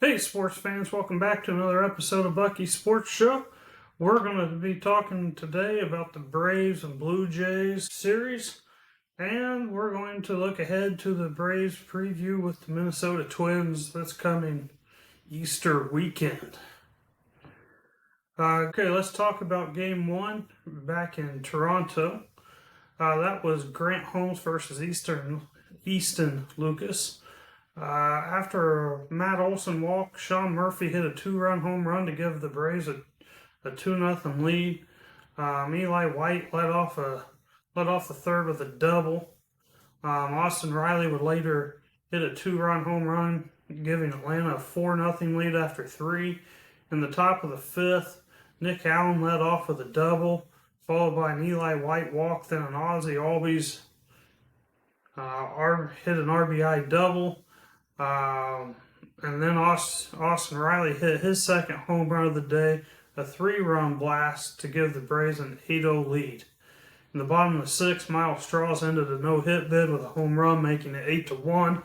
Hey, sports fans, welcome back to another episode of Bucky's Sports Show. We're going to be talking today about the Braves and Blue Jays series, and we're going to look ahead to the Braves preview with the Minnesota Twins this coming Easter weekend. Okay, let's talk about Game 1 back in Toronto. That was Grant Holmes versus Easton Lucas. After Matt Olson walked, Sean Murphy hit a two-run home run to give the Braves a 2-0 lead. Eli White led off the third with a double. Austin Riley would later hit a two-run home run, giving Atlanta a 4-0 lead after three. In the top of the fifth, Nick Allen led off with a double, followed by an Eli White walk, then an Ozzie Albies hit an RBI double. And then Austin Riley hit his second home run of the day, a 3-run blast to give the Braves an 8-0 lead. In the bottom of the sixth, Miles Straws ended a no-hit bid with a home run, making it 8-1.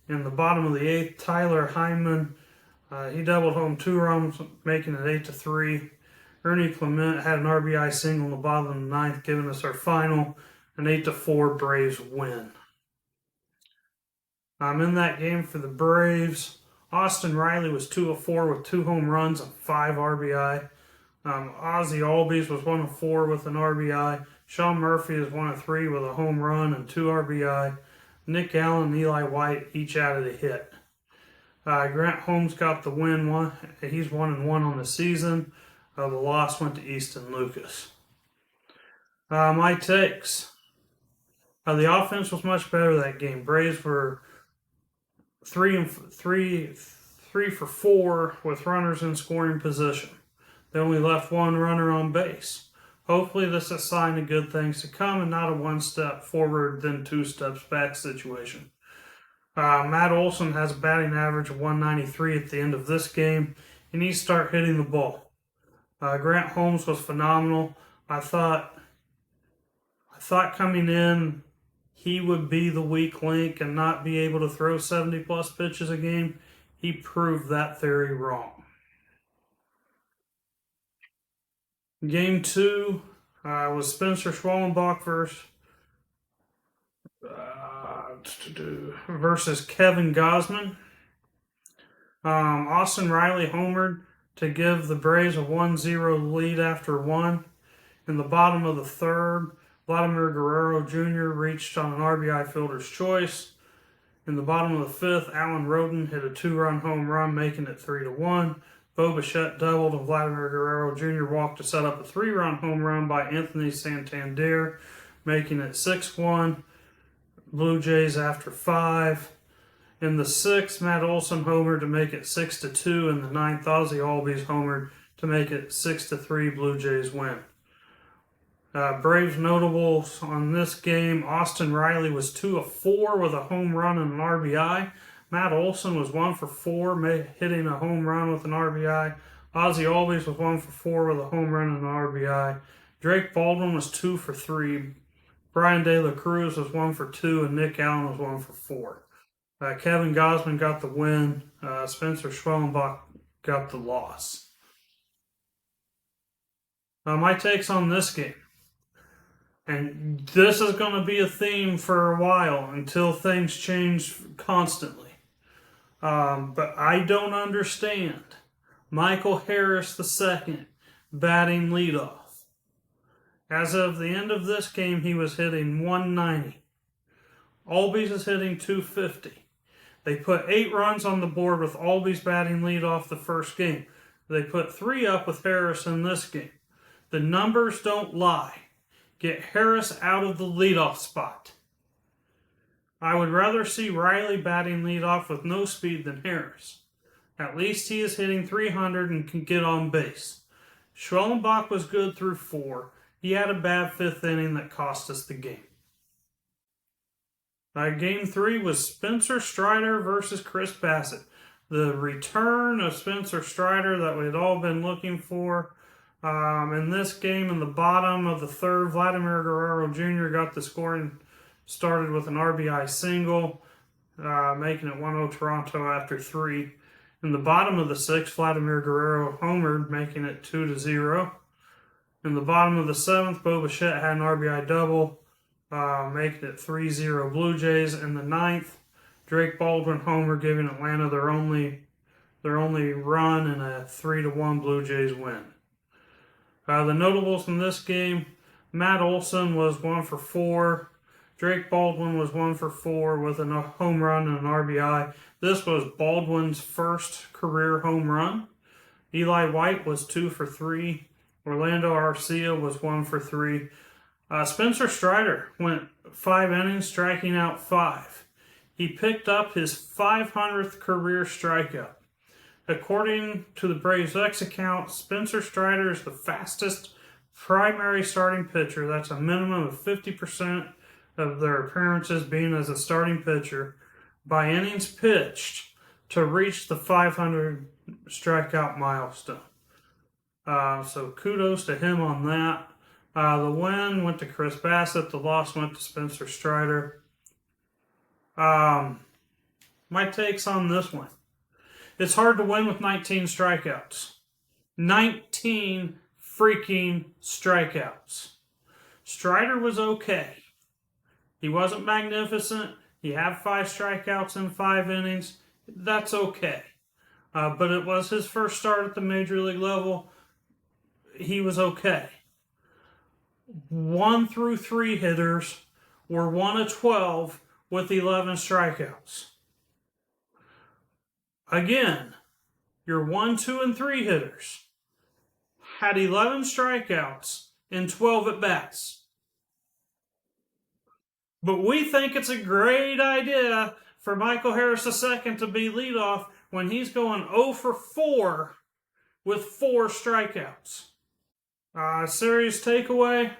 In the bottom of the eighth, Tyler Hyman, he doubled home 2 runs, making it 8-3. Ernie Clement had an RBI single in the bottom of the ninth, giving us our final, an 8-4 Braves win. In that game for the Braves, Austin Riley was 2 of 4 with 2 home runs and 5 RBI. Ozzie Albies was 1 of 4 with an RBI. Sean Murphy is 1 of 3 with a home run and 2 RBI. Nick Allen and Eli White each added a hit. Grant Holmes got the win. He's 1-1 on the season. The loss went to Easton Lucas. My takes. The offense was much better that game. Braves were 3 for 4 with runners in scoring position. They only left 1 runner on base. Hopefully this is a sign of good things to come and not a 1 step forward then 2 steps back situation. Matt Olson has a batting average of 193 at the end of this game. He needs to start hitting the ball. Grant Holmes was phenomenal. I thought coming in he would be the weak link and not be able to throw 70-plus pitches a game. He proved that theory wrong. Game 2 was Spencer Schwallenbach versus Kevin Gausman. Austin Riley homered to give the Braves a 1-0 lead after 1. In the bottom of the third, Vladimir Guerrero Jr. reached on an RBI fielder's choice. In the bottom of the fifth, Alan Roden hit a 2-run home run, making it 3-1. Bo Bichette doubled and Vladimir Guerrero Jr. walked to set up a 3-run home run by Anthony Santander, making it 6-1. Blue Jays after 5. In the sixth, Matt Olson homered to make it 6-2. In the ninth, Ozzie Albies homered to make it 6-3. Blue Jays win. Braves notables on this game, Austin Riley was 2 of 4 with a home run and an RBI. Matt Olson was 1 for 4, hitting a home run with an RBI. Ozzie Albies was 1 for 4 with a home run and an RBI. Drake Baldwin was 2 for 3. Brian De La Cruz was 1 for 2, and Nick Allen was 1 for 4. Kevin Gausman got the win. Spencer Schwellenbach got the loss. My takes on this game. And this is going to be a theme for a while until things change constantly. But I don't understand Michael Harris II batting leadoff. As of the end of this game, he was hitting 190. Albies is hitting 250. They put 8 runs on the board with Albies batting leadoff the first game. They put 3 up with Harris in this game. The numbers don't lie. Get Harris out of the leadoff spot. I would rather see Riley batting leadoff with no speed than Harris. At least he is hitting 300 and can get on base. Schwellenbach was good through 4. He had a bad 5th inning that cost us the game. Game 3 was Spencer Strider versus Chris Bassett. The return of Spencer Strider that we had all been looking for. In this game, in the bottom of the third, Vladimir Guerrero Jr. got the scoring started with an RBI single, making it 1-0 Toronto after 3. In the bottom of the sixth, Vladimir Guerrero homered, making it 2-0. In the bottom of the seventh, Bo Bichette had an RBI double, making it 3-0 Blue Jays. In the ninth, Drake Baldwin homer, giving Atlanta their only run in a 3-1 Blue Jays win. The notables in this game, Matt Olson was 1 for 4. Drake Baldwin was 1 for 4 with a home run and an RBI. This was Baldwin's first career home run. Eli White was 2 for 3. Orlando Arcia was 1 for 3. Spencer Strider went 5 innings, striking out 5. He picked up his 500th career strikeout. According to the Braves X account, Spencer Strider is the fastest primary starting pitcher. That's a minimum of 50% of their appearances being as a starting pitcher by innings pitched to reach the 500 strikeout milestone. So kudos to him on that. The win went to Chris Bassett. The loss went to Spencer Strider. My takes on this one. It's hard to win with 19 strikeouts. 19 freaking strikeouts. Strider was okay. He wasn't magnificent. He had 5 strikeouts in 5 innings. That's okay. But it was his first start at the major league level. He was okay. 1 through 3 hitters were 1 of 12 with 11 strikeouts. Again, your 1, 2, and 3 hitters had 11 strikeouts in 12 at-bats. But we think it's a great idea for Michael Harris II to be leadoff when he's going 0 for 4 with 4 strikeouts. Series takeaway.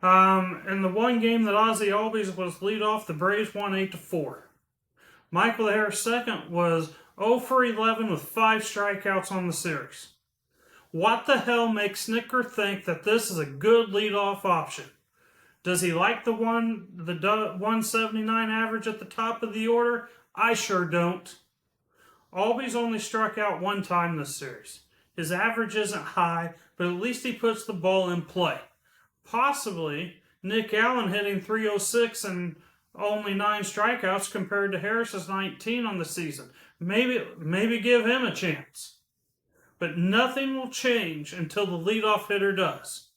In the one game that Ozzie Albies was leadoff, the Braves won 8-4. Michael Harris II was 0 for 11 with 5 strikeouts on the series. What the hell makes Snicker think that this is a good leadoff option? Does he like the 179 average at the top of the order? I sure don't. Albies only struck out 1 time this series. His average isn't high, but at least he puts the ball in play. Possibly Nick Allen hitting .306 and only 9 strikeouts compared to Harris's 19 on the season. Maybe give him a chance. But nothing will change until the leadoff hitter does.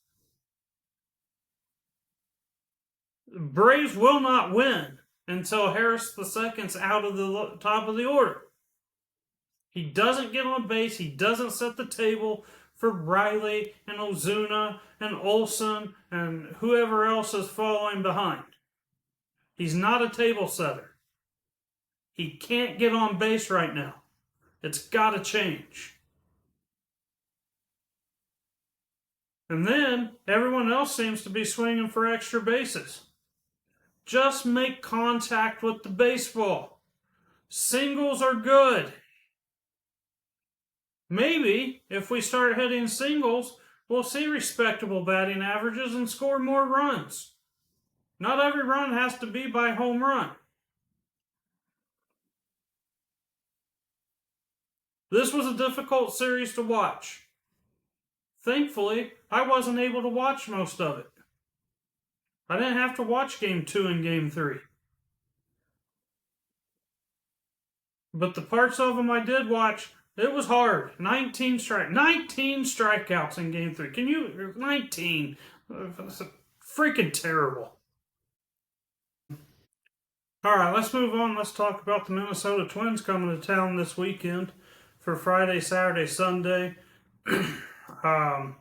Braves will not win until Harris II's out of the top of the order. He doesn't get on base. He doesn't set the table for Riley and Ozuna and Olson and whoever else is following behind. He's not a table setter. He can't get on base right now. It's got to change. And then everyone else seems to be swinging for extra bases. Just make contact with the baseball. Singles are good. Maybe if we start hitting singles, we'll see respectable batting averages and score more runs. Not every run has to be by home run. This was a difficult series to watch. Thankfully, I wasn't able to watch most of it. I didn't have to watch Game 2 and Game 3. But the parts of them I did watch, it was hard. 19 strikeouts in Game 3. 19. That's freaking terrible. All right, let's move on. Let's talk about the Minnesota Twins coming to town this weekend for Friday, Saturday, Sunday. The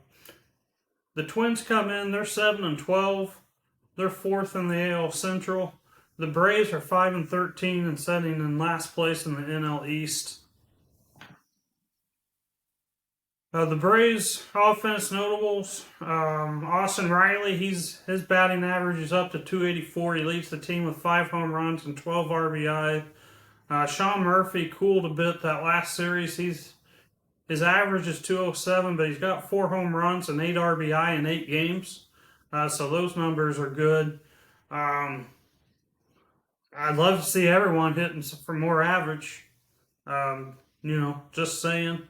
Twins come in, they're 7-12. They're 4th in the AL Central. The Braves are 5-13 and sitting in last place in the NL East. The Braves offense notables, Austin Riley, his batting average is up to .284. He leads the team with 5 home runs and 12 RBI. Sean Murphy cooled a bit that last series. His average is .207, but he's got 4 home runs and 8 RBI in 8 games. So those numbers are good. I'd love to see everyone hitting for more average. Just saying.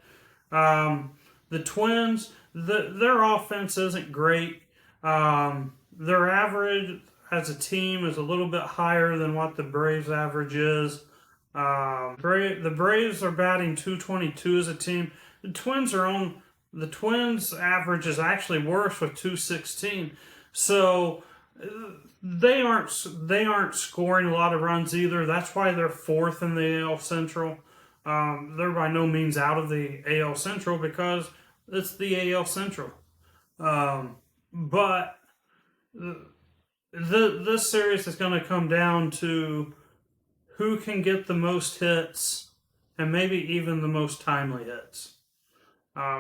Um, the Twins, their offense isn't great. Their average as a team is a little bit higher than what the Braves' average is. The Braves are batting 222 as a team. The Twins are on. The Twins' average is actually worse with 216. So they aren't scoring a lot of runs either. That's why they're fourth in the AL Central. They're by no means out of the AL Central because it's the AL Central. But this series is going to come down to who can get the most hits and maybe even the most timely hits.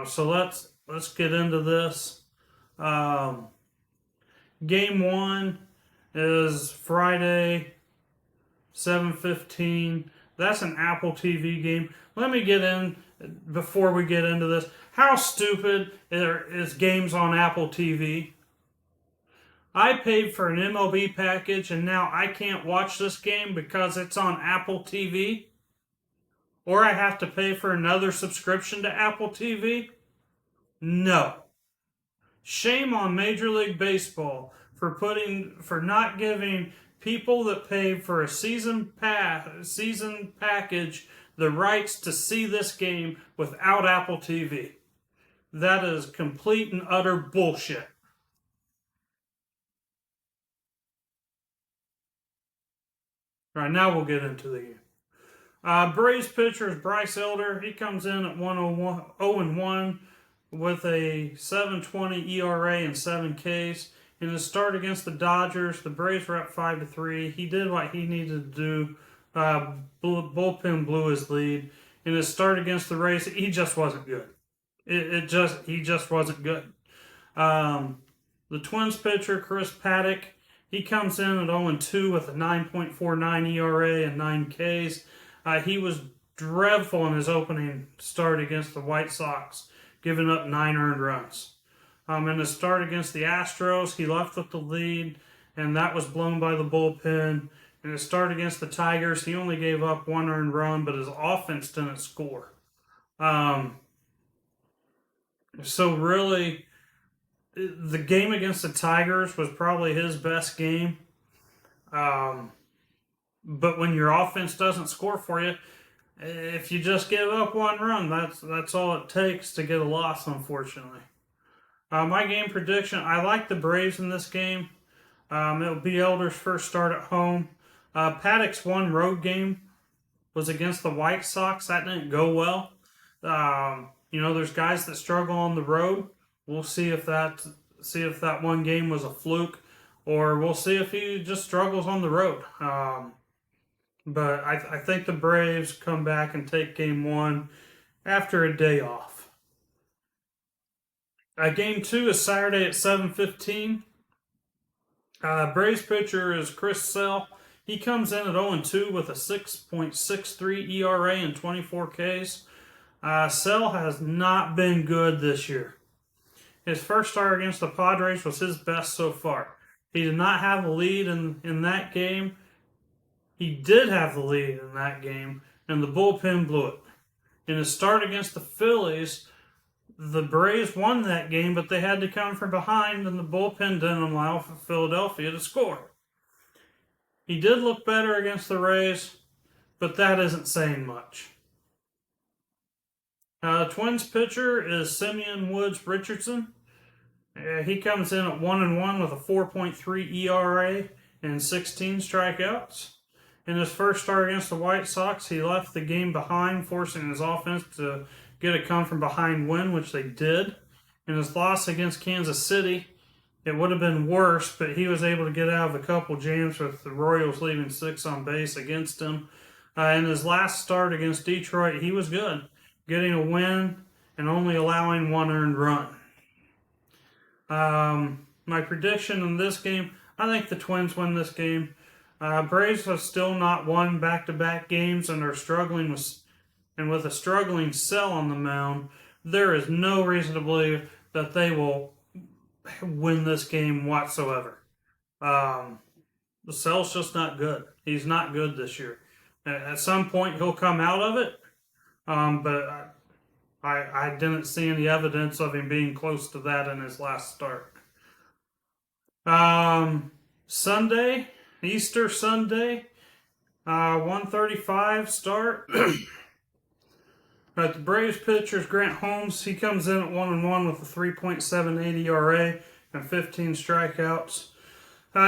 So let's get into this. Um, Game one is Friday, 7:15. That's an Apple TV game. Let me get in before we get into this. How stupid is games on Apple TV? I paid for an MLB package and now I can't watch this game because it's on Apple TV? Or I have to pay for another subscription to Apple TV? No. Shame on Major League Baseball for not giving people that paid for a season package the rights to see this game without Apple TV. That is complete and utter bullshit. All right, now we'll get into the game. Braves pitcher is Bryce Elder. He comes in at 0-1 with a 7.20 ERA and 7 Ks. In his start against the Dodgers, the Braves were up 5-3. He did what he needed to do. Bullpen blew his lead. In his start against the Rays, he just wasn't good. He just wasn't good. The Twins pitcher Chris Paddock, he comes in at 0-2 with a 9.49 ERA and 9 Ks. He was dreadful in his opening start against the White Sox, giving up 9 earned runs. In his start against the Astros, he left with the lead, and that was blown by the bullpen. In his start against the Tigers, he only gave up 1 earned run, but his offense didn't score. So really, the game against the Tigers was probably his best game. But when your offense doesn't score for you, if you just give up 1 run, that's all it takes to get a loss, unfortunately. My game prediction, I like the Braves in this game. It'll be Elder's first start at home. Paddock's one road game was against the White Sox. That didn't go well. There's guys that struggle on the road. We'll see if that one game was a fluke, or we'll see if he just struggles on the road. But I think the Braves come back and take game one after a day off. Game two is Saturday at 7:15. Braves pitcher is Chris Sale. He comes in at 0-2 with a 6.63 ERA and 24 Ks. Sale has not been good this year. His first start against the Padres was his best so far. He did not have the lead in that game. He did have the lead in that game, and the bullpen blew it. In his start against the Phillies, the Braves won that game, but they had to come from behind, and the bullpen didn't allow for Philadelphia to score. He did look better against the Rays, but that isn't saying much. Twins pitcher is Simeon Woods Richardson. He comes in at 1-1 with a 4.3 ERA and 16 strikeouts. In his first start against the White Sox, he left the game behind, forcing his offense to get a come-from-behind win, which they did. In his loss against Kansas City, it would have been worse, but he was able to get out of a couple jams with the Royals leaving 6 on base against him. In his last start against Detroit, he was good, getting a win and only allowing 1 earned run. My prediction in this game, I think the Twins win this game. Braves have still not won back-to-back games and are struggling with a struggling Sale on the mound. There is no reason to believe that they will win this game whatsoever. Sale's just not good. He's not good this year. At some point, he'll come out of it, But I didn't see any evidence of him being close to that in his last start. Sunday, Easter Sunday, 1:35 start. But the Braves pitcher's Grant Holmes. He comes in at 1-1 with a 3.78 ERA and 15 strikeouts.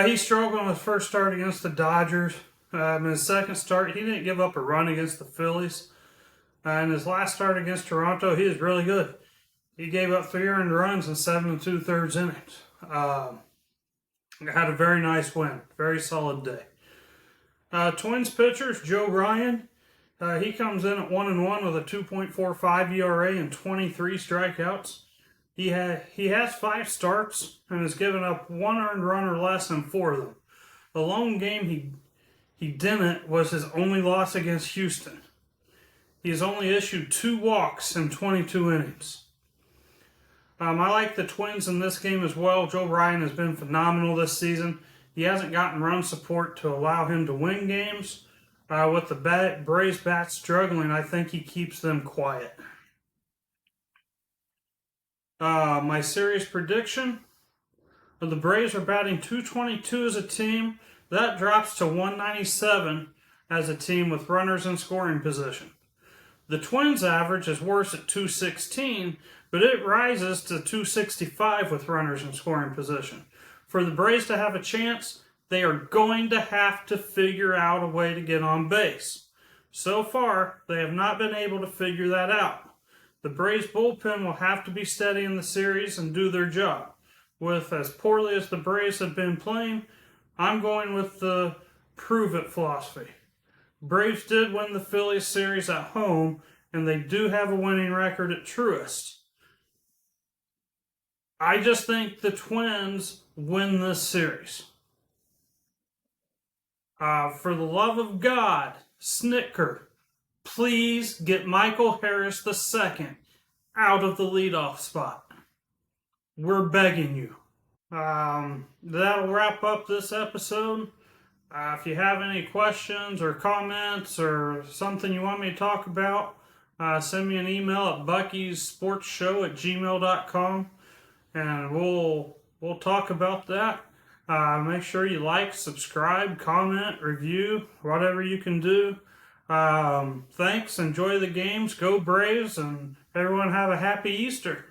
He struggled in his first start against the Dodgers. In his second start, he didn't give up a run against the Phillies. In his last start against Toronto, he was really good. He gave up 3 earned runs in 7 2/3 innings. Had a very nice win. Very solid day. Twins pitchers, Joe Ryan. He comes in at 1-1 with a 2.45 ERA and 23 strikeouts. He has 5 starts and has given up 1 earned run or less in 4 of them. The lone game he didn't was his only loss against Houston. He has only issued 2 walks in 22 innings. I like the Twins in this game as well. Joe Ryan has been phenomenal this season. He hasn't gotten run support to allow him to win games. With the Braves bats struggling, I think he keeps them quiet. My series prediction: the Braves are batting .222 as a team. That drops to .197 as a team with runners in scoring position. The Twins' average is worse at .216, but it rises to .265 with runners in scoring position. For the Braves to have a chance, they are going to have to figure out a way to get on base. So far, they have not been able to figure that out. The Braves bullpen will have to be steady in the series and do their job. With as poorly as the Braves have been playing, I'm going with the prove it philosophy. Braves did win the Phillies series at home, and they do have a winning record at Truist. I just think the Twins win this series. For the love of God, Snitker, please get Michael Harris II out of the leadoff spot. We're begging you. That'll wrap up this episode. If you have any questions or comments or something you want me to talk about, send me an email at buckysportsshow@gmail.com, and we'll talk about that. Make sure you like, subscribe, comment, review, whatever you can do. Thanks. Enjoy the games. Go Braves, and everyone have a happy Easter.